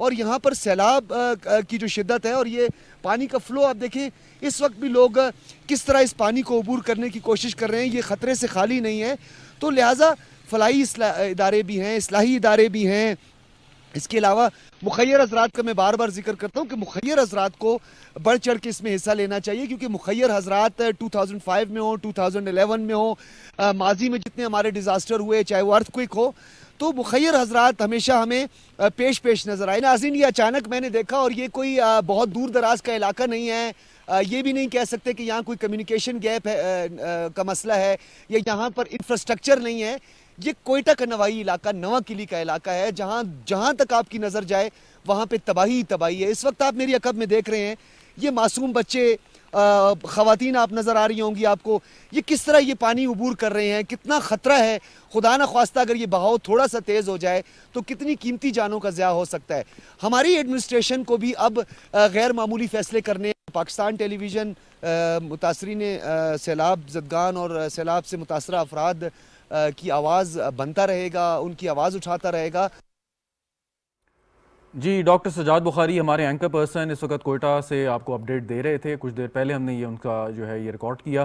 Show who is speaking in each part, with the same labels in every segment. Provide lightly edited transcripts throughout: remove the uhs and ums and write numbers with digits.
Speaker 1: اور یہاں پر سیلاب کی جو شدت ہے اور یہ پانی کا فلو آپ دیکھیں اس وقت بھی لوگ کس طرح اس پانی کو عبور کرنے کی کوشش کر رہے ہیں، یہ خطرے سے خالی نہیں ہے. تو لہٰذا فلاحی ادارے بھی ہیں، اصلاحی ادارے بھی ہیں. اس کے علاوہ مخیر حضرات کا میں بار بار ذکر کرتا ہوں کہ مخیر حضرات کو بڑھ چڑھ کے اس میں حصہ لینا چاہیے، کیونکہ مخیر حضرات 2005 میں ہوں، 2011 میں ہوں، ماضی میں جتنے ہمارے ڈیزاسٹر ہوئے چاہے وہ ارتھ کوئک ہو، تو مخیر حضرات ہمیشہ ہمیں پیش نظر آئے. ناظرین یہ اچانک میں نے دیکھا، اور یہ کوئی بہت دور دراز کا علاقہ نہیں ہے، یہ بھی نہیں کہہ سکتے کہ یہاں کوئی کمیونیکیشن گیپ کا مسئلہ ہے یا یہاں پر انفراسٹرکچر نہیں ہے. یہ کوئٹہ کا نوائی علاقہ، نواں قلی کا علاقہ ہے، جہاں تک آپ کی نظر جائے وہاں پہ تباہی تباہی ہے. اس وقت آپ میری عقب میں دیکھ رہے ہیں یہ معصوم بچے، خواتین آپ نظر آ رہی ہوں گی آپ کو، یہ کس طرح یہ پانی عبور کر رہے ہیں. کتنا خطرہ ہے، خدا نہ خواستہ اگر یہ بہاؤ تھوڑا سا تیز ہو جائے تو کتنی قیمتی جانوں کا ضیاع ہو سکتا ہے. ہماری ایڈمنسٹریشن کو بھی اب غیر معمولی فیصلے کرنے. پاکستان ٹیلی ویژن متاثرین سیلاب زدگان اور سیلاب سے متاثرہ افراد کی آواز بنتا رہے گا، ان کی آواز اٹھاتا رہے گا.
Speaker 2: جی ڈاکٹر سجاد بخاری ہمارے اینکر پرسن اس وقت کوئٹہ سے آپ کو اپڈیٹ دے رہے تھے. کچھ دیر پہلے ہم نے یہ ان کا جو ہے یہ ریکارڈ کیا.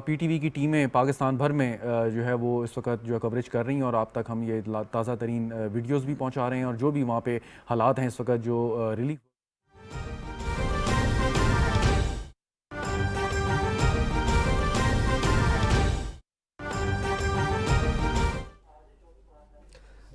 Speaker 2: پی ٹی وی کی ٹیمیں پاکستان بھر میں جو ہے وہ اس وقت جو ہے کوریج کر رہی ہیں، اور آپ تک ہم یہ تازہ ترین ویڈیوز بھی پہنچا رہے ہیں، اور جو بھی وہاں پہ حالات ہیں اس وقت جو ریلیف.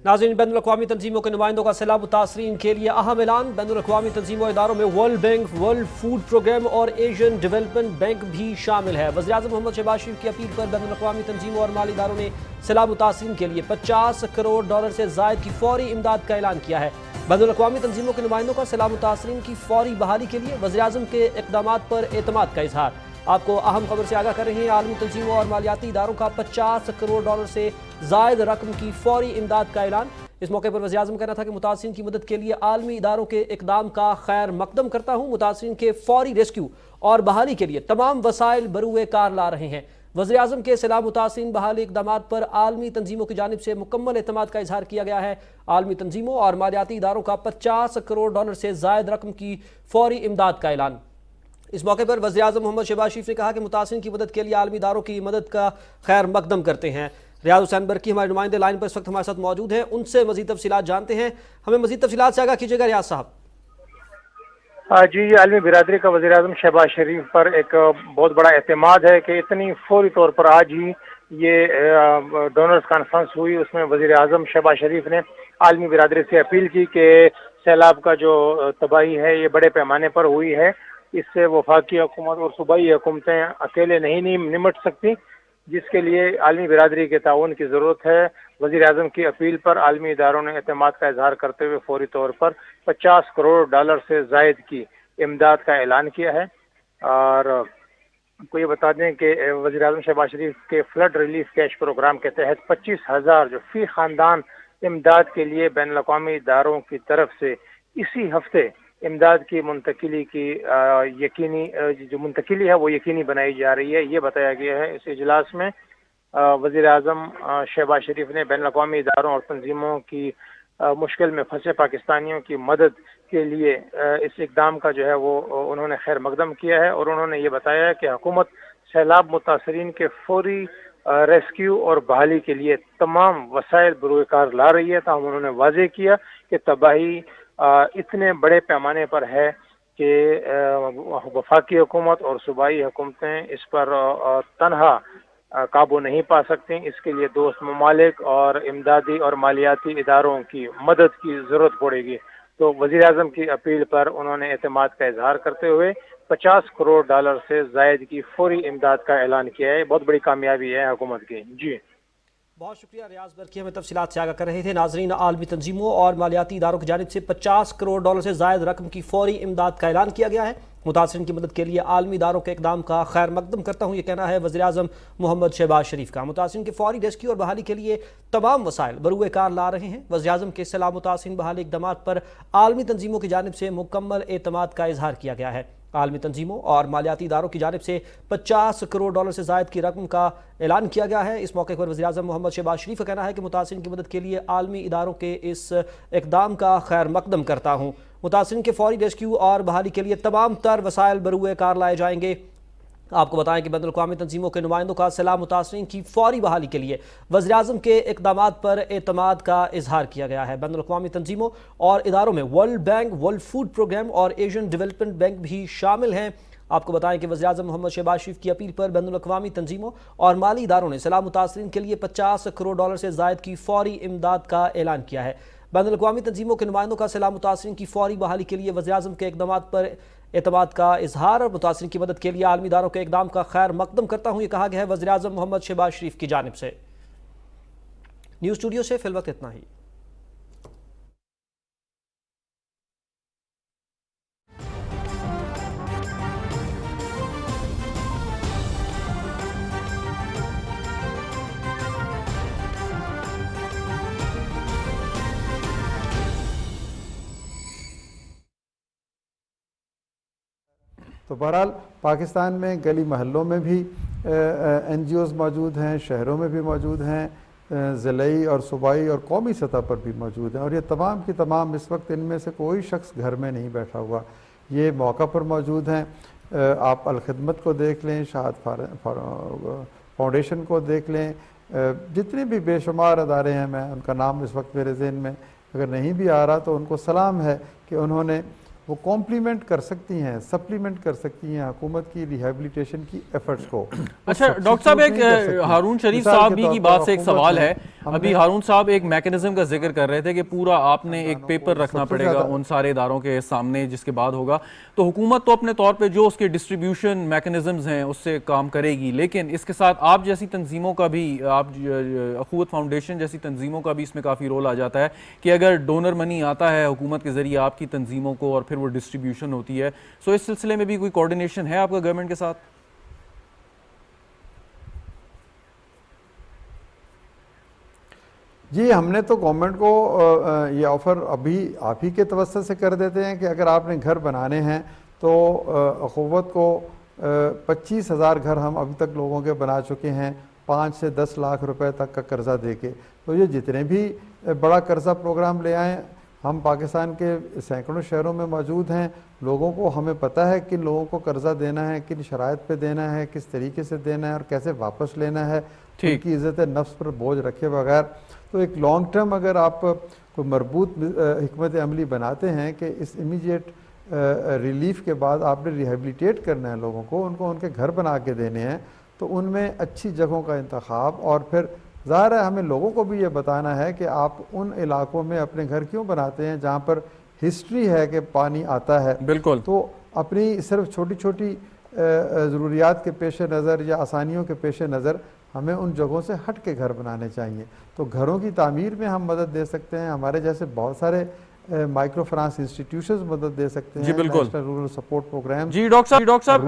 Speaker 3: ناظرین، بین الاقوامی تنظیموں کے نمائندوں کا سیلاب متاثرین کے لیے اہم اعلان. بین الاقوامی تنظیموں اداروں میں world bank, world food programme اور ایشین ڈیولپمنٹ بینک بھی شامل ہے. وزیراعظم محمد شہباز شریف کی اپیل پر بین الاقوامی تنظیموں اور مالی اداروں نے سیلاب متاثرین کے لیے $50 کروڑ سے زائد کی فوری امداد کا اعلان کیا ہے. بین الاقوامی تنظیموں کے نمائندوں کا سیلاب متاثرین کی فوری بحالی کے لیے وزیراعظم کے اقدامات پر اعتماد کا اظہار. آپ کو اہم خبر سے آگاہ کر رہے ہیں. عالمی تنظیموں اور مالیاتی اداروں کا $50 کروڑ سے زائد رقم کی فوری امداد کا اعلان. اس موقع پر وزیراعظم کہنا تھا کہ متاثرین کی مدد کے لیے عالمی اداروں کے اقدام کا خیر مقدم کرتا ہوں. متاثرین کے فوری ریسکیو اور بحالی کے لیے تمام وسائل بروئے کار لا رہے ہیں. وزیراعظم کے سیلاب متاثرین بحالی اقدامات پر عالمی تنظیموں کی جانب سے مکمل اعتماد کا اظہار کیا گیا ہے. عالمی تنظیموں اور مالیاتی اداروں کا $50 کروڑ سے زائد رقم کی فوری امداد کا اعلان. اس موقع پر وزیراعظم محمد شہباز شریف نے کہا کہ متاثرین کی مدد کے لیے عالمی اداروں کی مدد کا خیر مقدم کرتے ہیں. ریاض حسین برقی ہمارے نمائندے لائن پر اس وقت ہمارے ساتھ موجود ہیں، ان سے مزید تفصیلات جانتے ہیں. ہمیں مزید تفصیلات سے آگاہ کیجیے گا ریاض صاحب.
Speaker 4: جی، عالمی برادری کا وزیراعظم شہباز شریف پر ایک بہت بڑا اعتماد ہے کہ اتنی فوری طور پر آج ہی یہ ڈونرز کانفرنس ہوئی. اس میں وزیراعظم شہباز شریف نے عالمی برادری سے اپیل کی کہ سیلاب کا جو تباہی ہے یہ بڑے پیمانے پر ہوئی ہے، اس سے وفاقی حکومت اور صوبائی حکومتیں اکیلے نہیں نمٹ سکتی، جس کے لیے عالمی برادری کے تعاون کی ضرورت ہے. وزیر اعظم کی اپیل پر عالمی اداروں نے اعتماد کا اظہار کرتے ہوئے فوری طور پر $50 کروڑ سے زائد کی امداد کا اعلان کیا ہے. اور آپ کو یہ بتا دیں کہ وزیر اعظم شہباز شریف کے فلڈ ریلیف کیش پروگرام کے تحت 25,000 جو فی خاندان امداد کے لیے بین الاقوامی اداروں کی طرف سے اسی ہفتے امداد کی منتقلی کی جو منتقلی ہے وہ یقینی بنائی جا رہی ہے. یہ بتایا گیا ہے اس اجلاس میں. وزیر اعظم شہباز شریف نے بین الاقوامی اداروں اور تنظیموں کی مشکل میں پھنسے پاکستانیوں کی مدد کے لیے اس اقدام کا جو ہے وہ انہوں نے خیر مقدم کیا ہے، اور انہوں نے یہ بتایا ہے کہ حکومت سیلاب متاثرین کے فوری ریسکیو اور بحالی کے لیے تمام وسائل بروئے کار لا رہی ہے. تاہم انہوں نے واضح کیا کہ تباہی اتنے بڑے پیمانے پر ہے کہ وفاقی حکومت اور صوبائی حکومتیں اس پر تنہا قابو نہیں پا سکتی. اس کے لیے دوست ممالک اور امدادی اور مالیاتی اداروں کی مدد کی ضرورت پڑے گی. تو وزیر اعظم کی اپیل پر انہوں نے اعتماد کا اظہار کرتے ہوئے $50 کروڑ سے زائد کی فوری امداد کا اعلان کیا ہے. بہت بڑی کامیابی ہے حکومت کی. جی
Speaker 3: بہت شکریہ ریاض برقی، ہمیں تفصیلات سے آگاہ کر رہے تھے. ناظرین، عالمی تنظیموں اور مالیاتی اداروں کی جانب سے $50 کروڑ سے زائد رقم کی فوری امداد کا اعلان کیا گیا ہے. متاثرین کی مدد کے لیے عالمی اداروں کے اقدام کا خیر مقدم کرتا ہوں، یہ کہنا ہے وزیر اعظم محمد شہباز شریف کا. متاثرین کے فوری ریسکیو اور بحالی کے لیے تمام وسائل بروئے کار لا رہے ہیں. وزیر اعظم کے سیلاب متاثرین بحالی اقدامات پر عالمی تنظیموں کی جانب سے مکمل اعتماد کا اظہار کیا گیا ہے. عالمی تنظیموں اور مالیاتی اداروں کی جانب سے 50 کروڑ ڈالر سے زائد کی رقم کا اعلان کیا گیا ہے۔ اس موقع پر وزیراعظم محمد شہباز شریف کا کہنا ہے کہ متاثرین کی مدد کے لیے عالمی اداروں کے اس اقدام کا خیر مقدم کرتا ہوں۔ متاثرین کے فوری ریسکیو اور بحالی کے لیے تمام تر وسائل بروئے کار لائے جائیں گے۔ آپ کو بتائیں کہ بین الاقوامی تنظیموں کے نمائندوں کا سیلاب متاثرین کی فوری بحالی کے لیے وزیراعظم کے اقدامات پر اعتماد کا اظہار کیا گیا ہے۔ بین الاقوامی تنظیموں اور اداروں میں world bank, world food programme اور ایشین ڈیولپمنٹ بینک بھی شامل ہیں۔ آپ کو بتائیں کہ وزیراعظم محمد شہباز شریف کی اپیل پر بین الاقوامی تنظیموں اور مالی اداروں نے سیلاب متاثرین کے لیے 50 کروڑ ڈالر سے زائد کی فوری امداد کا اعلان کیا ہے۔ بین الاقوامی تنظیموں کے نمائندوں کا سیلاب متاثرین کی فوری بحالی کے لیے وزیراعظم کے اقدامات پر اعتماد کا اظہار اور متاثرین کی مدد کے لیے عالمی اداروں کے اقدام کا خیر مقدم کرتا ہوں، یہ کہا گیا ہے وزیراعظم محمد شہباز شریف کی جانب سے۔ نیوز اسٹوڈیو سے فی الوقت اتنا ہی۔
Speaker 5: تو بہرحال پاکستان میں گلی محلوں میں بھی این جی اوز موجود ہیں، شہروں میں بھی موجود ہیں، ضلعی اور صوبائی اور قومی سطح پر بھی موجود ہیں، اور یہ تمام کی تمام اس وقت ان میں سے کوئی شخص گھر میں نہیں بیٹھا ہوا، یہ موقع پر موجود ہیں۔ آپ الخدمت کو دیکھ لیں، شہاد فاؤنڈیشن کو دیکھ لیں، جتنے بھی بے شمار ادارے ہیں، میں ان کا نام اس وقت میرے ذہن میں اگر نہیں بھی آ رہا تو ان کو سلام ہے کہ انہوں نے وہ کمپلیمنٹ کر سکتی ہیں، سپلیمنٹ کر سکتی ہیں حکومت کی ریہیبلیٹیشن کی ایفرٹس کو۔
Speaker 2: اچھا ڈاکٹر صاحب، ایک ہارون شریف صاحب کی بات سے ایک سوال ہے۔ ابھی ہارون صاحب ایک میکنزم کا ذکر کر رہے تھے کہ پورا آپ نے ایک پیپر رکھنا پڑے گا ان سارے اداروں کے سامنے جس کے بعد ہوگا، تو حکومت تو اپنے طور پہ جو اس کے ڈسٹریبیوشن میکنزمز ہیں اس سے کام کرے گی، لیکن اس کے ساتھ آپ جیسی تنظیموں کا بھی، آپ اخوت فاؤنڈیشن جیسی تنظیموں کا بھی اس میں کافی رول آ جاتا ہے کہ اگر ڈونر منی آتا ہے حکومت کے ذریعے آپ کی تنظیموں کو اور پھر وہ ڈسٹریبیوشن ہوتی ہے، سو اس سلسلے میں بھی کوئی کوارڈینیشن ہے آپ کا گورنمنٹ کے ساتھ؟
Speaker 5: جی، ہم نے تو گورنمنٹ کو یہ آفر ابھی آپ ہی کے توسط سے کر دیتے ہیں کہ اگر آپ نے گھر بنانے ہیں تو اخوت کو 25,000 گھر ہم ابھی تک لوگوں کے بنا چکے ہیں 5 سے 10 لاکھ روپے تک کا قرضہ دے کے۔ تو یہ جتنے بھی بڑا قرضہ پروگرام لے آئیں، ہم پاکستان کے سینکڑوں شہروں میں موجود ہیں، لوگوں کو ہمیں پتہ ہے کن لوگوں کو قرضہ دینا ہے، کن شرائط پہ دینا ہے، کس طریقے سے دینا ہے اور کیسے واپس لینا ہے، ان کی عزت نفس پر بوجھ رکھے بغیر۔ تو ایک لانگ ٹرم اگر آپ کوئی مربوط حکمت عملی بناتے ہیں کہ اس امیجیٹ ریلیف کے بعد آپ نے ریہیبلیٹیٹ کرنا ہے لوگوں کو، ان کو ان کے گھر بنا کے دینے ہیں، تو ان میں اچھی جگہوں کا انتخاب، اور پھر ظاہر ہے ہمیں لوگوں کو بھی یہ بتانا ہے کہ آپ ان علاقوں میں اپنے گھر کیوں بناتے ہیں جہاں پر ہسٹری ہے کہ پانی آتا ہے۔
Speaker 2: بالکل۔
Speaker 5: تو اپنی صرف چھوٹی چھوٹی ضروریات کے پیش نظر یا آسانیوں کے پیش نظر ہمیں ان جگہوں سے ہٹ کے گھر بنانے چاہیے۔ تو گھروں کی تعمیر میں ہم مدد دے سکتے ہیں، ہمارے جیسے بہت سارے مائکرو فنانس انسٹیٹیوشنز مدد دے سکتے ہیں،
Speaker 2: جی بالکل،
Speaker 5: نیشنل رورل سپورٹ پروگرام۔
Speaker 2: جی ڈاکٹر صاحب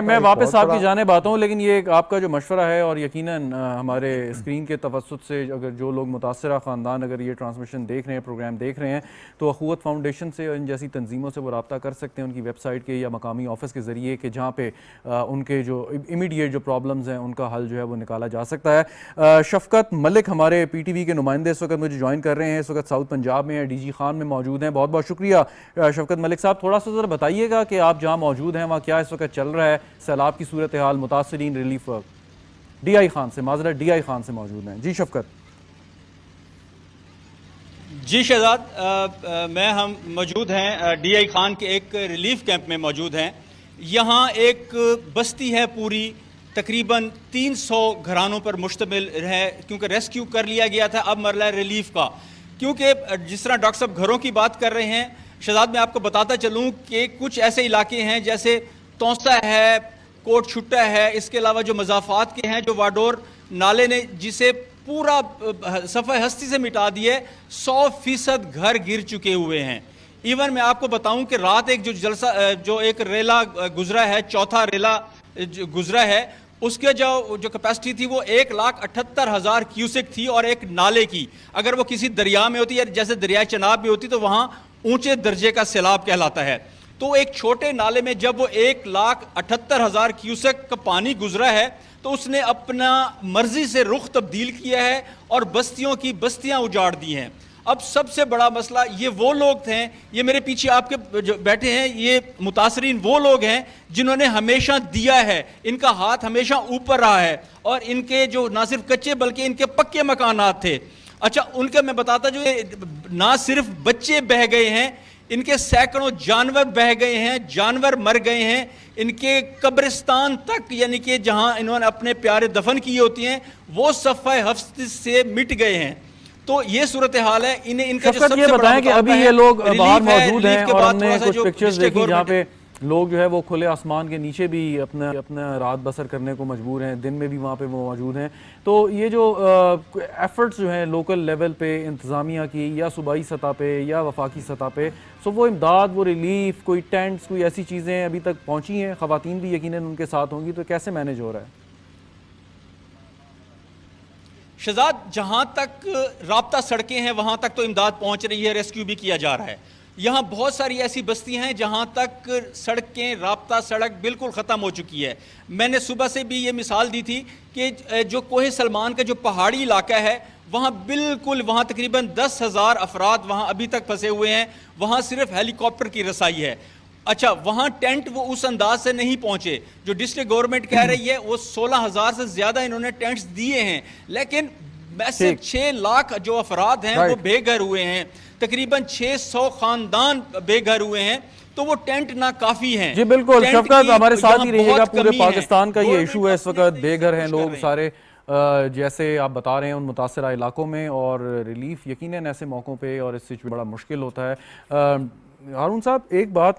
Speaker 2: میں واپس آپ کی جانب آتا ہوں، لیکن یہ آپ کا جو مشورہ ہے اور یقیناً ہمارے اسکرین کے توسط سے اگر جو لوگ متاثرہ خاندان اگر یہ ٹرانسمیشن دیکھ رہے ہیں، پروگرام دیکھ رہے ہیں، تو اخوت فاؤنڈیشن سے اور ان جیسی تنظیموں سے وہ رابطہ کر سکتے ہیں ان کی ویب سائٹ کے یا مقامی آفس کے ذریعے، کہ جہاں پہ ان کے جو امیڈیٹ جو پرابلمز ہیں ان کا حل جو ہے وہ نکالا جا سکتا ہے۔ شفقت ملک ہمارے پی ٹی وی کے نمائندے اس وقت مجھے جوائن کر رہے ہیں، اس وقت ساؤتھ پنجاب میں ڈی جی خان میں موجود ہیں۔ بہت بہت شکریہ شفقت ملک صاحب، تھوڑا سا ذرا بتائیے گا کہ آپ جہاں موجود ہیں وہاں کیا اس وقت چل رہا ہے، سیلاب کی صورتحال، متاثرین، relief work. D I Khan سے، معذرت ڈی آئی خان سے موجود ہیں۔ جی شفقت۔
Speaker 6: جی شہزاد، ہم موجود ہیں ڈی آئی خان کے ایک ریلیف کیمپ میں موجود ہیں۔ یہاں ایک بستی ہے پوری، تقریباً 300 گھرانوں پر مشتمل ہے، کیونکہ ریسکیو کر لیا گیا تھا، اب مرحلہ ریلیف کا۔ کیونکہ جس طرح ڈاکٹر صاحب گھروں کی بات کر رہے ہیں، شہزاد میں آپ کو بتاتا چلوں کہ کچھ ایسے علاقے ہیں جیسے توسا ہے، کوٹ چھٹا ہے، اس کے علاوہ جو مضافات کے ہیں، جو واڈور نالے نے جسے پورا صفحہ ہستی سے مٹا دیے، 100% گھر گر چکے ہوئے ہیں۔ ایون میں آپ کو بتاؤں کہ رات ایک جو ایک ریلا گزرا ہے، چوتھا ریلا گزرا ہے، اس کے جو کیپیسٹی تھی وہ 1,78,000 کیوسک تھی، اور ایک نالے کی اگر وہ کسی دریا میں ہوتی ہے جیسے دریائے چناب بھی ہوتی تو وہاں اونچے درجے کا سیلاب کہلاتا ہے۔ تو ایک چھوٹے نالے میں جب وہ 1,78,000 کیوسک کا پانی گزرا ہے تو اس نے اپنا مرضی سے رخ تبدیل کیا ہے اور بستیوں کی بستیاں اجاڑ دی ہیں. اب سب سے بڑا مسئلہ یہ وہ لوگ تھے, یہ میرے پیچھے آپ کے جو بیٹھے ہیں یہ متاثرین وہ لوگ ہیں جنہوں نے ہمیشہ دیا ہے, ان کا ہاتھ ہمیشہ اوپر رہا ہے, اور ان کے جو نہ صرف کچے بلکہ ان کے پکے مکانات تھے. اچھا ان کے میں بتاتا جو نہ صرف بچے بہ گئے ہیں, ان کے سینکڑوں جانور بہ گئے ہیں, جانور مر گئے ہیں, ان کے قبرستان تک یعنی کہ جہاں انہوں نے اپنے پیارے دفن کیے ہوتی ہیں وہ صفحہ ہفت سے مٹ گئے ہیں. تو یہ صورتحال ہے. ان کا
Speaker 2: شفقت یہ بتائیں کہ ابھی یہ لوگ باہر موجود ہیں اور ہم نے کچھ پکچرز دیکھی جہاں پہ لوگ جو ہے وہ کھلے آسمان کے نیچے بھی اپنا رات بسر کرنے کو مجبور ہیں, دن میں بھی وہاں پہ وہ موجود ہیں. تو یہ جو ایفرٹس جو ہیں لوکل لیول پہ انتظامیہ کی یا صوبائی سطح پہ یا وفاقی سطح پہ, سو وہ امداد, وہ ریلیف, کوئی ٹینٹس, کوئی ایسی چیزیں ابھی تک پہنچی ہیں؟ خواتین بھی یقیناً ان کے ساتھ ہوں گی, تو کیسے مینیج ہو رہا ہے؟
Speaker 6: شہزاد, جہاں تک رابطہ سڑکیں ہیں وہاں تک تو امداد پہنچ رہی ہے, ریسکیو بھی کیا جا رہا ہے. یہاں بہت ساری ایسی بستیاں ہیں جہاں تک سڑکیں, رابطہ سڑک بالکل ختم ہو چکی ہے. میں نے صبح سے بھی یہ مثال دی تھی کہ جو کوہ سلمان کا جو پہاڑی علاقہ ہے وہاں بالکل, وہاں تقریباً 10,000 افراد وہاں ابھی تک پھنسے ہوئے ہیں, وہاں صرف ہیلی کاپٹر کی رسائی ہے. اچھا وہاں ٹینٹ وہ اس انداز سے نہیں پہنچے جو ڈسٹرکٹ گورنمنٹ کہہ رہی ہے, وہ 16,000 سے زیادہ انہوں نے ٹینٹس دیے ہیں, لیکن ویسے 6 لاکھ جو افراد ہیں وہ بے گھر ہوئے ہیں, تقریباً 600 خاندان بے گھر ہوئے ہیں, تو وہ ٹینٹ ناکافی ہیں.
Speaker 2: جی بالکل شفقت, ہمارے ساتھ ہی رہیے گا. پورے پاکستان کا یہ ایشو ہے اس وقت, بے گھر ہیں لوگ سارے جیسے آپ بتا رہے ہیں ان متاثرہ علاقوں میں, اور ریلیف یقیناً ایسے موقعوں پہ اور اس سے بڑا مشکل ہوتا ہے. ہارون صاحب ایک بات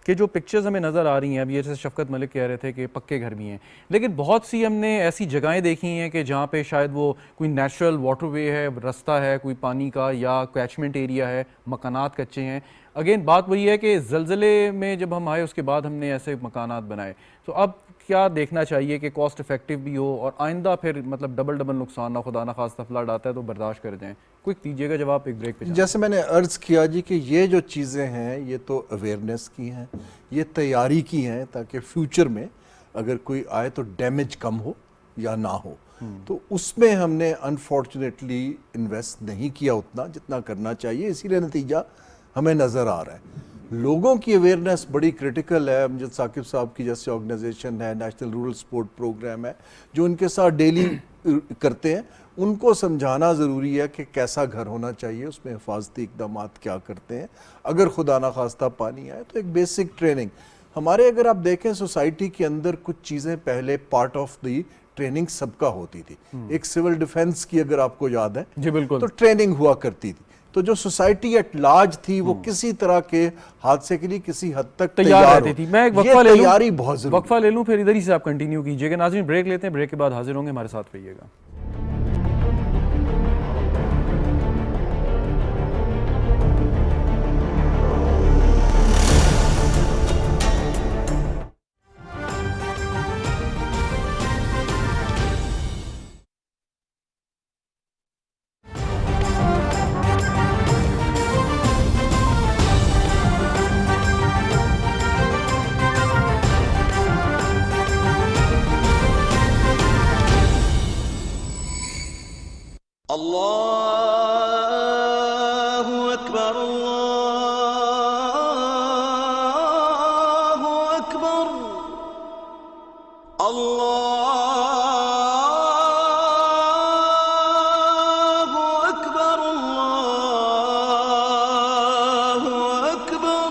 Speaker 2: کہ جو پکچرز ہمیں نظر آ رہی ہیں, اب یہ جیسے شفقت ملک کہہ رہے تھے کہ پکے گھر بھی ہیں, لیکن بہت سی ہم نے ایسی جگہیں دیکھی ہیں کہ جہاں پہ شاید وہ کوئی نیچرل واٹر وے ہے, رستہ ہے کوئی پانی کا, یا کیچمنٹ ایریا ہے, مکانات کچے ہیں. اگین بات وہی ہے کہ زلزلے میں جب ہم آئے اس کے بعد ہم نے ایسے مکانات بنائے, تو اب کیا دیکھنا چاہیے کہ کاسٹ افیکٹو بھی ہو اور آئندہ پھر مطلب ڈبل نقصان نہ خدا نہ خواستہ فلڈ آتا ہے تو برداشت کر جائیں. کوئی دیجیے گا جواب, ایک بریک پہ جائیں.
Speaker 7: جیسے میں نے عرض کیا جی کہ یہ جو چیزیں ہیں یہ تو اویئرنیس کی ہیں, یہ تیاری کی ہیں تاکہ فیوچر میں اگر کوئی آئے تو ڈیمیج کم ہو یا نہ ہو. تو اس میں ہم نے انفارچونیٹلی انویسٹ نہیں کیا اتنا جتنا کرنا چاہیے, اسی لیے نتیجہ ہمیں نظر آ رہا ہے. لوگوں کی اویئرنیس بڑی کرٹیکل ہے. امجد ثاقب صاحب کی جیسے آرگنائزیشن ہے, نیشنل رورل سپورٹ پروگرام ہے, جو ان کے ساتھ ڈیلی کرتے ہیں, ان کو سمجھانا ضروری ہے کہ کیسا گھر ہونا چاہیے, اس میں حفاظتی اقدامات کیا کرتے ہیں. اگر خدا نہ خواستہ پانی آئے تو ایک بیسک ٹریننگ ہمارے, اگر آپ دیکھیں سوسائٹی کے اندر کچھ چیزیں پہلے پارٹ آف دی ٹریننگ سب کا ہوتی تھی. ایک سول ڈیفنس کی اگر آپ کو یاد ہے
Speaker 2: جی بالکل,
Speaker 7: تو ٹریننگ ہوا کرتی تھی. تو جو سوسائٹی ایٹ لارج تھی وہ کسی طرح کے حادثے کے لیے کسی حد تک
Speaker 2: تیار رہتی تھی. میں ایک وقفہ لے لوں,
Speaker 7: تیاری بہت ضروری,
Speaker 2: وقفہ لے لوں, پھر ادھر ہی سے آپ کنٹینیو کیجیے گا. ناظرین بریک لیتے ہیں, بریک کے بعد حاضر ہوں گے, ہمارے ساتھ رہیے گا.
Speaker 8: اللہ اکبر اللہ اکبر اللہ اکبر اللہ اکبر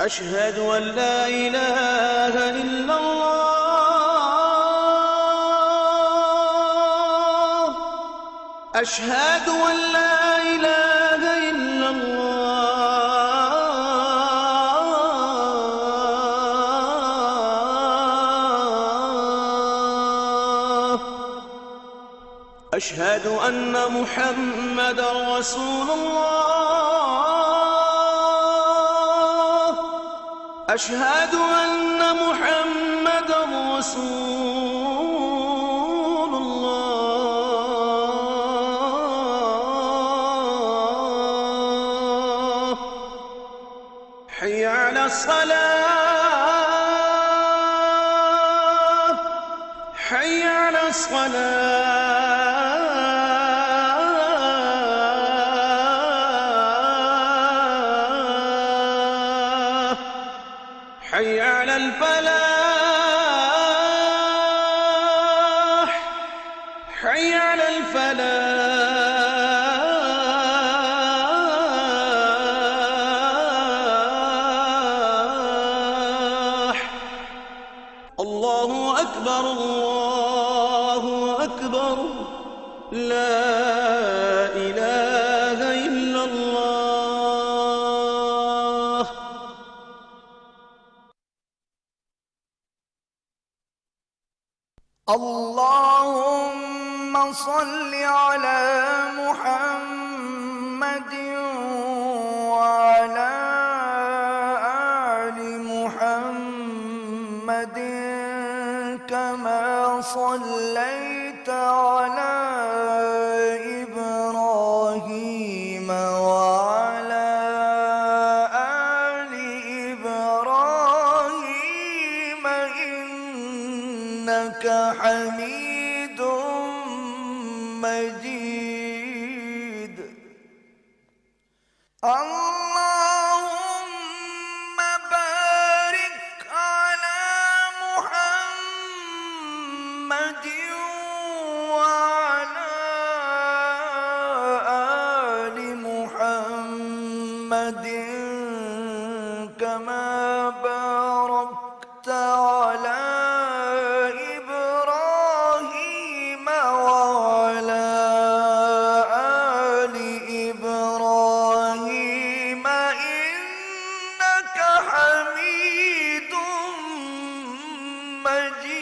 Speaker 8: اشہد ان لا الہ الا اللہ أشهد أن لا إله إلا الله أشهد أن محمد رسول الله أشهد أن محمد رسول الله على الصلاة حي على الصلاة حي على الفلاح حي على الفلاح الله أكبر الله أكبر لا إله إلا الله
Speaker 9: اللهم صل على محمد وعلى آل محمد كما صليت على إبراهيم وعلى آل إبراهيم إنك حميد مجيد اللهم بارك على محمد وعلى آل محمد كما باركت على إبراهيم وعلى آل إبراهيم إنك حميد مجيد.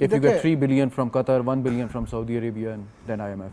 Speaker 2: If you get 3 billion from Qatar, 1 billion from Saudi Arabia and then IMF.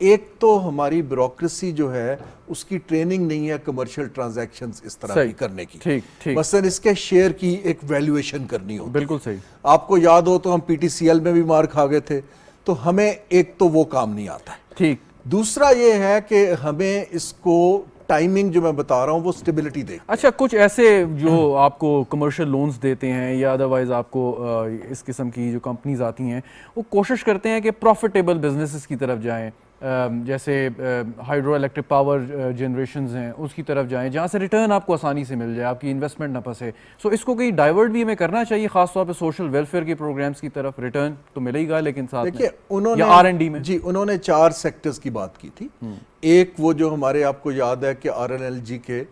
Speaker 7: ایک تو ہماری بیوروکریسی جو ہے اس کی ٹریننگ نہیں ہے کمرشل ٹرانزیکشنز اس طرح کی کرنے کی. مثلا اس کے شیئر کی ایک ویلیویشن کرنی ہوتی.
Speaker 2: بالکل صحیح.
Speaker 7: آپ کو یاد ہو تو ہم پی ٹی سی ایل میں بھی مار کھا گئے تھے, تو ہمیں ایک تو وہ کام نہیں آتا ہے.
Speaker 2: ٹھیک.
Speaker 7: دوسرا یہ ہے کہ ہمیں اس کو ٹائمنگ جو میں بتا رہا ہوں وہ سٹیبلٹی دے.
Speaker 2: اچھا, کچھ ایسے جو آپ کو کمرشل لونز دیتے ہیں یا ادروائز آپ کو اس قسم کی جو کمپنیز آتی ہیں وہ کوشش کرتے ہیں کہ پروفیٹیبل بزنسز کی طرف جائیں, جیسے ہائیڈرو الیکٹرک پاور جنریشنز ہیں اس کی طرف جائیں جہاں سے ریٹرن آپ کو آسانی سے مل جائے, آپ کی انویسٹمنٹ نہ پھنسے. سو اس کو کہیں ڈائیورٹ بھی ہمیں کرنا چاہیے, خاص طور پہ سوشل ویلفیئر کے پروگرامز کی طرف. ریٹرن تو ملے ہی گا لیکن ساتھ
Speaker 7: دیکھیے انہوں نے
Speaker 2: R&D میں
Speaker 7: جی انہوں نے 4 سیکٹرز کی بات کی تھی. ایک وہ جو ہمارے آپ کو یاد ہے کہ RNLG کے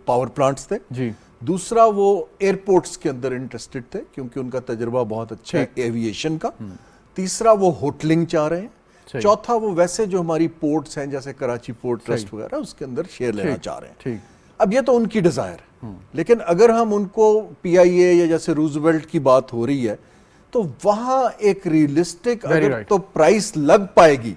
Speaker 7: پاور پلانٹس تھے.
Speaker 2: جی.
Speaker 7: دوسرا وہ ایئرپورٹس کے اندر انٹرسٹڈ تھے کیونکہ ان کا تجربہ بہت اچھا ہے ایویشن کا. تیسرا وہ ہوٹلنگ چاہ رہے ہیں. چوتھا وہ ویسے جو ہماری پورٹس ہیں جیسے کراچی پورٹ ٹرسٹ وغیرہ اس کے اندر شیئر لینا چاہ رہے ہیں. اب یہ تو ان کی ڈیزائر ہے, لیکن اگر ہم ان کو PIA یا جیسے روزویلٹ کی بات ہو رہی ہے تو وہاں ایک ریئلسٹک اگر تو پرائس لگ پائے گی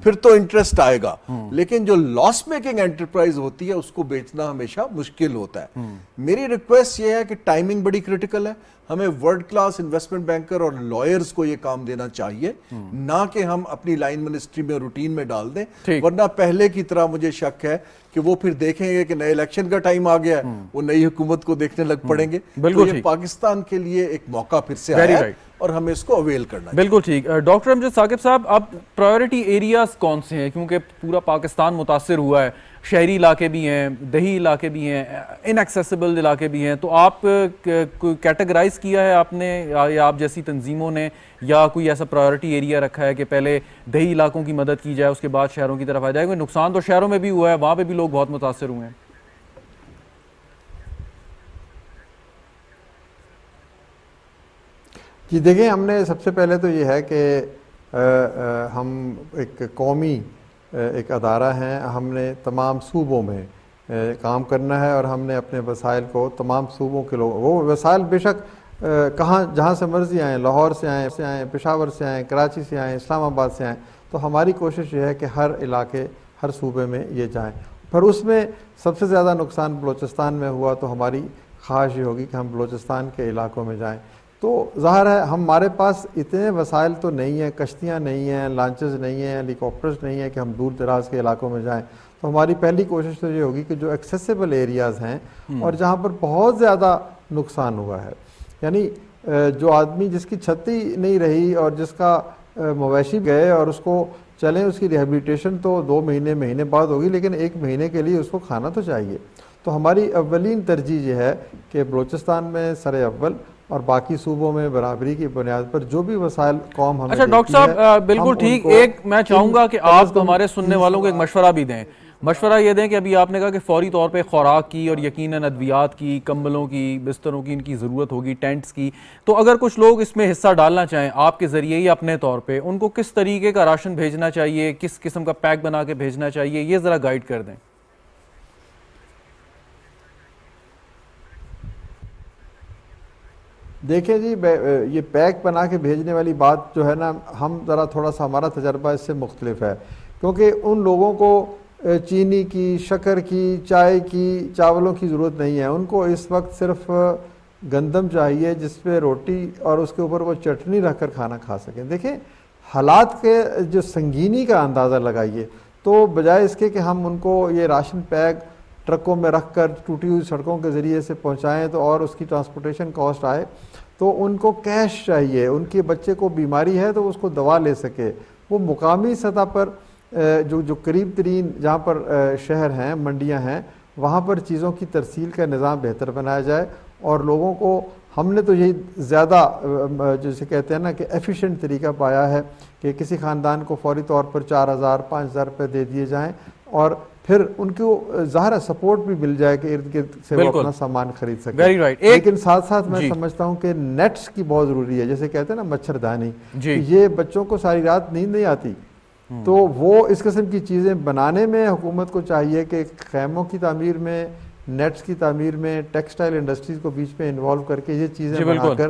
Speaker 7: پھر تو انٹرسٹ آئے گا, لیکن جو لاس میکنگ انٹرپرائز ہوتی ہے اس کو بیچنا ہمیشہ مشکل ہوتا ہے. میری ریکویسٹ یہ ہے کہ ٹائمنگ بڑی کرٹیکل ہے. ہمیں ورلڈ کلاس انویسٹمنٹ بینکر اور لائرز کو یہ کام دینا چاہیے, نہ کہ ہم اپنی لائن منسٹری میں روٹین میں ڈال دیں, ورنہ پہلے کی طرح مجھے شک ہے کہ وہ پھر دیکھیں گے کہ نئے الیکشن کا ٹائم آ گیا ہے, وہ نئی حکومت کو دیکھنے لگ پڑیں گے. تو یہ پاکستان کے لیے ایک موقع پھر سے آیا ہے اور ہمیں اس کو اویل کرنا ہے.
Speaker 2: بالکل ٹھیک. ڈاکٹر امجد ثاقب صاحب, اب پرائیورٹی ایریاز کون سے ہیں, کیونکہ پورا پاکستان متاثر ہوا ہے, شہری علاقے بھی ہیں, دیہی علاقے بھی ہیں, ان ایکسیسیبل علاقے بھی ہیں, تو آپ کیٹیگرائز کیا ہے آپ نے یا آپ جیسی تنظیموں نے, یا کوئی ایسا پرائیورٹی ایریا رکھا ہے کہ پہلے دیہی علاقوں کی مدد کی جائے اس کے بعد شہروں کی طرف آ جائے؟ کیونکہ نقصان تو شہروں میں بھی ہوا ہے, وہاں پہ بھی لوگ بہت متاثر ہوئے ہیں.
Speaker 5: جی دیکھیں, ہم نے سب سے پہلے تو یہ ہے کہ ہم ایک قومی ایک ادارہ ہیں, ہم نے تمام صوبوں میں کام کرنا ہے اور ہم نے اپنے وسائل کو تمام صوبوں کے لوگ, وہ وسائل بے شک کہاں جہاں سے مرضی آئیں, لاہور سے آئیں, پشاور سے آئیں, کراچی سے آئیں, اسلام آباد سے آئیں, تو ہماری کوشش یہ ہے کہ ہر علاقے ہر صوبے میں یہ جائیں. پر اس میں سب سے زیادہ نقصان بلوچستان میں ہوا, تو ہماری خواہش یہ ہوگی کہ ہم بلوچستان کے علاقوں میں جائیں. تو ظاہر ہے ہمارے پاس اتنے وسائل تو نہیں ہیں, کشتیاں نہیں ہیں, لانچز نہیں ہیں, ہیلی کاپٹرز نہیں ہیں کہ ہم دور دراز کے علاقوں میں جائیں. تو ہماری پہلی کوشش تو یہ ہوگی کہ جو ایکسیسیبل ایریاز ہیں اور جہاں پر بہت زیادہ نقصان ہوا ہے, یعنی جو آدمی جس کی چھتی نہیں رہی اور جس کا مویشی گئے اور اس کو چلیں اس کی ریہیبلیٹیشن تو 2 مہینے بعد ہوگی, لیکن 1 مہینے کے لیے اس کو کھانا تو چاہیے. تو ہماری اولین ترجیح یہ ہے کہ بلوچستان میں سر اول اور باقی صوبوں میں برابری کی بنیاد پر جو بھی وسائل قوم ہمیں.
Speaker 2: اچھا ڈاکٹر صاحب بالکل ٹھیک, ایک میں چاہوں گا کہ آپ ہمارے سننے والوں کو ایک مشورہ بھی دیں. مشورہ یہ دیں کہ ابھی آپ نے کہا کہ فوری طور پہ خوراک کی اور یقیناً ادویات کی, کمبلوں کی, بستروں کی ان کی ضرورت ہوگی, ٹینٹس کی, تو اگر کچھ لوگ اس میں حصہ ڈالنا چاہیں آپ کے ذریعے یا اپنے طور پہ, ان کو کس طریقے کا راشن بھیجنا چاہیے, کس قسم کا پیک بنا کے بھیجنا چاہیے, یہ ذرا گائیڈ کر دیں.
Speaker 5: دیکھیں جی, یہ پیک بنا کے بھیجنے والی بات جو ہے نا, ہم ذرا تھوڑا سا ہمارا تجربہ اس سے مختلف ہے, کیونکہ ان لوگوں کو چینی کی, شکر کی, چائے کی, چاولوں کی ضرورت نہیں ہے. ان کو اس وقت صرف گندم چاہیے جس پہ روٹی اور اس کے اوپر وہ چٹنی رکھ کر کھانا کھا سکیں. دیکھیں حالات کے جو سنگینی کا اندازہ لگائیے, تو بجائے اس کے کہ ہم ان کو یہ راشن پیک ٹرکوں میں رکھ کر ٹوٹی ہوئی سڑکوں کے ذریعے سے پہنچائیں تو اور اس کی ٹرانسپورٹیشن کاسٹ آئے, تو ان کو کیش چاہیے. ان کے بچے کو بیماری ہے تو اس کو دوا لے سکے. وہ مقامی سطح پر جو قریب ترین جہاں پر شہر ہیں, منڈیاں ہیں, وہاں پر چیزوں کی ترسیل کا نظام بہتر بنایا جائے. اور لوگوں کو ہم نے تو یہی زیادہ جسے کہتے ہیں نا کہ ایفیشینٹ طریقہ پایا ہے کہ کسی خاندان کو فوری طور پر 4,000-5,000 روپے دے دیے جائیں, اور پھر ان کو ظاہر سپورٹ بھی مل جائے کہ ارد گرد سے وہ اپنا سامان خرید سکے. لیکن ساتھ ساتھ میں سمجھتا ہوں کہ نیٹس کی بہت ضروری ہے, جیسے کہتے ہیں نا مچھردانی, یہ بچوں کو ساری رات نیند نہیں آتی, تو وہ اس قسم کی چیزیں بنانے میں حکومت کو چاہیے کہ خیموں کی تعمیر میں, نیٹس کی تعمیر میں, ٹیکسٹائل انڈسٹریز کو بیچ میں انوالو کر کے یہ چیزیں بنا کر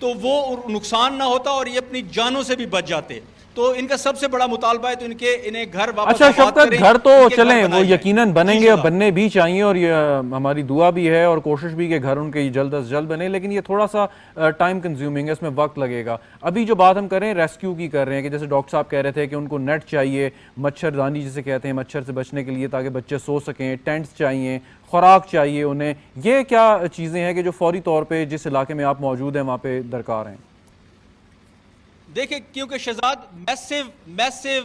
Speaker 6: تو وہ نقصان نہ ہوتا اور یہ اپنی جانوں سے بھی بچ جاتے. تو ان کا سب سے بڑا مطالبہ ہے تو انہیں گھر واپس
Speaker 2: اچھا شفقت, گھر تو چلیں وہ یقیناً بنیں گے اور
Speaker 6: جی
Speaker 2: بننے بھی چاہیے, اور یہ ہماری دعا بھی ہے اور کوشش بھی کہ گھر ان کے جلد از جلد بنے, لیکن یہ تھوڑا سا ٹائم کنزیومنگ ہے, اس میں وقت لگے گا. ابھی جو بات ہم کر رہے ہیں ریسکیو کی کر رہے ہیں کہ جیسے ڈاکٹر صاحب کہہ رہے تھے کہ ان کو نیٹ چاہیے, مچھر دانی جسے کہتے ہیں, مچھر سے بچنے کے لیے تاکہ بچے سو سکیں, ٹینٹس چاہیے, خوراک چاہیے انہیں. یہ کیا چیزیں ہیں کہ جو فوری طور پہ جس علاقے میں آپ موجود ہیں وہاں پہ درکار ہیں؟
Speaker 6: دیکھیں کیونکہ شہزاد میسیو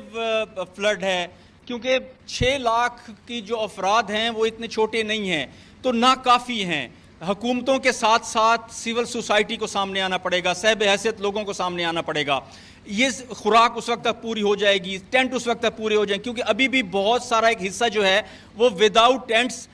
Speaker 6: فلڈ ہے, کیونکہ 6 لاکھ کی جو افراد ہیں وہ اتنے چھوٹے نہیں ہیں تو ناکافی ہیں. حکومتوں کے ساتھ ساتھ سول سوسائٹی کو سامنے آنا پڑے گا, صاحب حیثیت لوگوں کو سامنے آنا پڑے گا. یہ خوراک اس وقت تک پوری ہو جائے گی, ٹینٹ اس وقت تک پورے ہو جائیں گے, کیونکہ ابھی بھی بہت سارا ایک حصہ جو ہے وہ وداؤٹ ٹینٹس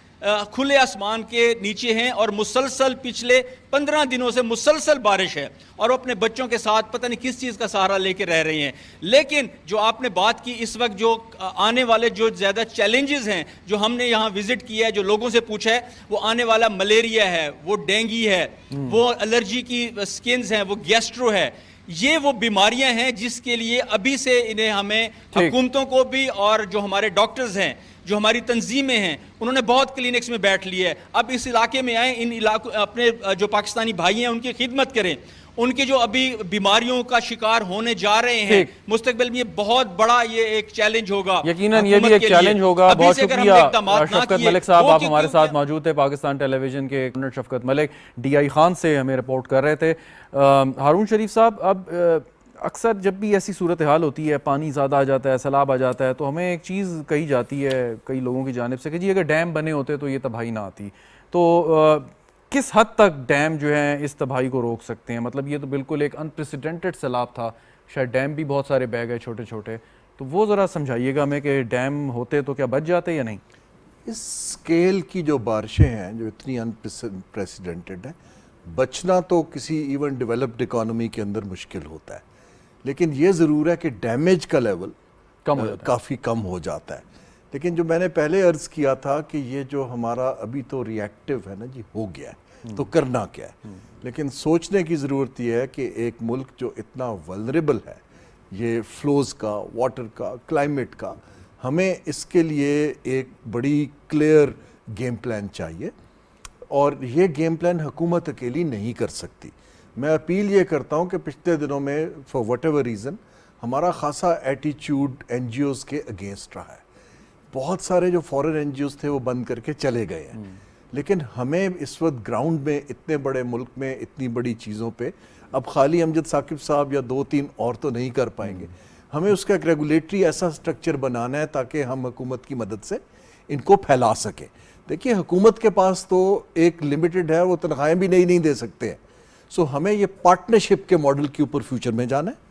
Speaker 6: کھلے آسمان کے نیچے ہیں, اور مسلسل پچھلے 15 دنوں سے مسلسل بارش ہے, اور وہ اپنے بچوں کے ساتھ پتہ نہیں کس چیز کا سہارا لے کے رہ رہی ہیں. لیکن جو آپ نے بات کی اس وقت جو آنے والے جو زیادہ چیلنجز ہیں جو ہم نے یہاں وزٹ کیا ہے, جو لوگوں سے پوچھا ہے, وہ آنے والا ملیریا ہے, وہ ڈینگی ہے, وہ الرجی کی سکنز ہیں, وہ گیسٹرو ہے. یہ وہ بیماریاں ہیں جس کے لیے ابھی سے انہیں ہمیں حکومتوں کو بھی اور جو ہمارے ڈاکٹرز ہیں, جو ہماری تنظیمیں ہیں, انہوں نے بہت کلینکس میں بیٹھ لیے ہے. اب اس علاقے میں آئیں, ان علاقوں اپنے جو پاکستانی بھائی ہیں ان کی خدمت کریں, ان کے جو ابھی بیماریوں کا شکار ہونے جا رہے ہیں, مستقبل میں یہ بہت بڑا یہ ایک چیلنج ہوگا.
Speaker 2: یقیناً یہ بھی ایک چیلنج ہوگا. بہت شکریہ شفقت ملک صاحب, آپ ہمارے ساتھ موجود تھے. پاکستان ٹیلی ویژن کے شفقت ملک DI خان سے ہمیں رپورٹ کر رہے تھے. ہارون شریف صاحب, اب اکثر جب بھی ایسی صورتحال ہوتی ہے, پانی زیادہ آ جاتا ہے, سیلاب آ جاتا ہے, تو ہمیں ایک چیز کہی جاتی ہے کئی لوگوں کی جانب سے کہ جی اگر ڈیم بنے ہوتے تو یہ تباہی نہ آتی. تو کس حد تک ڈیم جو ہیں اس تباہی کو روک سکتے ہیں؟ مطلب یہ تو بالکل ایک انپریسیڈنٹڈ سیلاب تھا, شاید ڈیم بھی بہت سارے بہ گئے چھوٹے چھوٹے, تو وہ ذرا سمجھائیے گا ہمیں کہ ڈیم ہوتے تو کیا بچ جاتے یا نہیں؟
Speaker 7: اس سکیل کی جو بارشیں ہیں جو اتنی انپریسیڈنٹڈ ہیں, بچنا تو کسی ایون ڈیولپڈ اکانومی کے اندر مشکل ہوتا ہے, لیکن یہ ضرور ہے کہ ڈیمیج کا لیول کافی کم ہو جاتا ہے. لیکن جو میں نے پہلے عرض کیا تھا کہ یہ جو ہمارا ابھی تو ری ایکٹیو ہے نا جی, ہو گیا ہے, تو کرنا کیا ہے. لیکن سوچنے کی ضرورت یہ ہے کہ ایک ملک جو اتنا ولنریبل ہے یہ فلوز کا, واٹر کا, کلائمیٹ کا, ہمیں اس کے لیے ایک بڑی کلیئر گیم پلان چاہیے, اور یہ گیم پلان حکومت اکیلی نہیں کر سکتی. میں اپیل یہ کرتا ہوں کہ پچھلے دنوں میں فار وٹ ایور ریزن ہمارا خاصا ایٹیچیوڈ NGOs کے اگینسٹ رہا ہے. بہت سارے جو فورن NGOs تھے وہ بند کر کے چلے گئے ہیں, لیکن ہمیں اس وقت گراؤنڈ میں اتنے بڑے ملک میں اتنی بڑی چیزوں پہ اب خالی امجد ثاقب صاحب یا 2-3 اور تو نہیں کر پائیں گے. ہمیں اس کا ایک ریگولیٹری ایسا سٹرکچر بنانا ہے تاکہ ہم حکومت کی مدد سے ان کو پھیلا سکیں. دیکھیے حکومت کے پاس تو ایک لمیٹڈ ہے, وہ تنخواہیں بھی نہیں دے سکتے ہیں. سو ہمیں یہ پارٹنرشپ کے ماڈل کے اوپر فیوچر میں جانا ہے,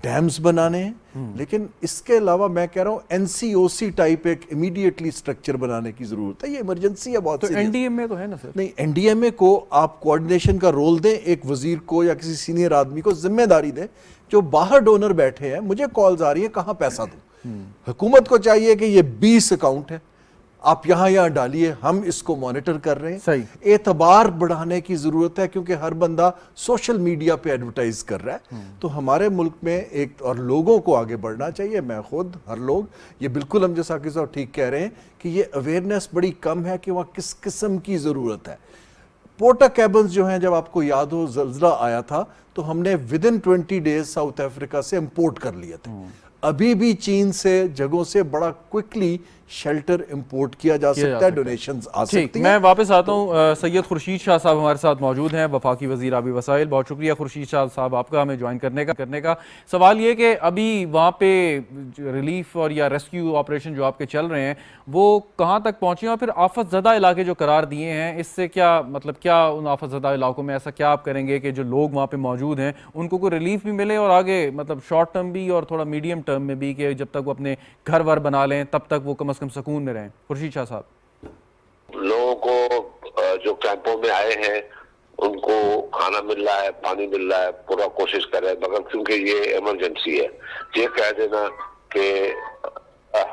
Speaker 7: ڈیمز بنانے ہیں, لیکن اس کے علاوہ میں کہہ رہا ہوں NCOC ٹائپ ایک امیڈیٹلی سٹرکچر بنانے کی ضرورت ہے. یہ ایمرجنسی ہے بہت.
Speaker 2: تو NDMA تو ہے نا سر؟
Speaker 7: نہیں, NDMA کو آپ کوآرڈینیشن کا رول دیں, ایک وزیر کو یا کسی سینئر آدمی کو ذمہ داری دیں. جو باہر ڈونر بیٹھے ہیں, مجھے کالز آ رہی ہیں کہاں پیسہ دوں, حکومت کو چاہیے کہ یہ 20 اکاؤنٹ ہے, آپ یہاں ڈالیے, ہم اس کو مانیٹر کر رہے ہیں.
Speaker 2: صحیح.
Speaker 7: اعتبار بڑھانے کی ضرورت ہے کیونکہ ہر بندہ سوشل میڈیا پہ ایڈورٹائز کر رہا ہے. تو ہمارے ملک میں ایک اور لوگوں کو آگے بڑھنا چاہیے. میں خود, ہر لوگ, یہ بالکل ہم جیسا کہ صاحب ٹھیک کہہ رہے ہیں کہ یہ اویئرنیس بڑی کم ہے کہ وہاں کس قسم کی ضرورت ہے. پورٹا کیبنز جو ہیں, جب آپ کو یاد ہو زلزلہ آیا تھا تو ہم نے ودن 20 days ساؤتھ افریقہ سے امپورٹ کر لیے تھے. ابھی بھی چین سے جگہوں سے بڑا کوئکلی شیلٹر امپورٹ کیا جا سکتا ہے, ڈونیشنز آ سکتی ہیں.
Speaker 2: میں واپس آتا ہوں. سید خورشید شاہ صاحب ہمارے ساتھ موجود ہیں, وفاقی وزیر آبی وسائل. بہت شکریہ خورشید شاہ صاحب آپ کا ہمیں جوائن کرنے کا. سوال یہ کہ ابھی وہاں پہ ریلیف اور یا ریسکیو آپریشن جو آپ کے چل رہے ہیں وہ کہاں تک پہنچے ہیں, اور پھر آفت زدہ علاقے جو قرار دیے ہیں اس سے کیا مطلب, کیا ان آفت زدہ علاقوں میں ایسا کیا آپ کریں گے کہ جو لوگ وہاں پہ موجود ہیں ان کو کوئی ریلیف بھی ملے, اور آگے مطلب شارٹ ٹرم بھی اور تھوڑا میڈیم ٹرم میں بھی کہ جب تک وہ اپنے گھر ور بنا لیں تب تک وہ کم از کم سکون میں رہیں؟ خورشید شاہ صاحب.
Speaker 10: لوگوں کو جو کیمپوں میں آئے ہیں ان کو کھانا مل رہا ہے, پانی مل رہا ہے, پورا کوشش کر رہے ہیں, مگر کیونکہ یہ ایمرجنسی ہے, یہ کہہ دینا کہ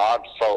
Speaker 10: 800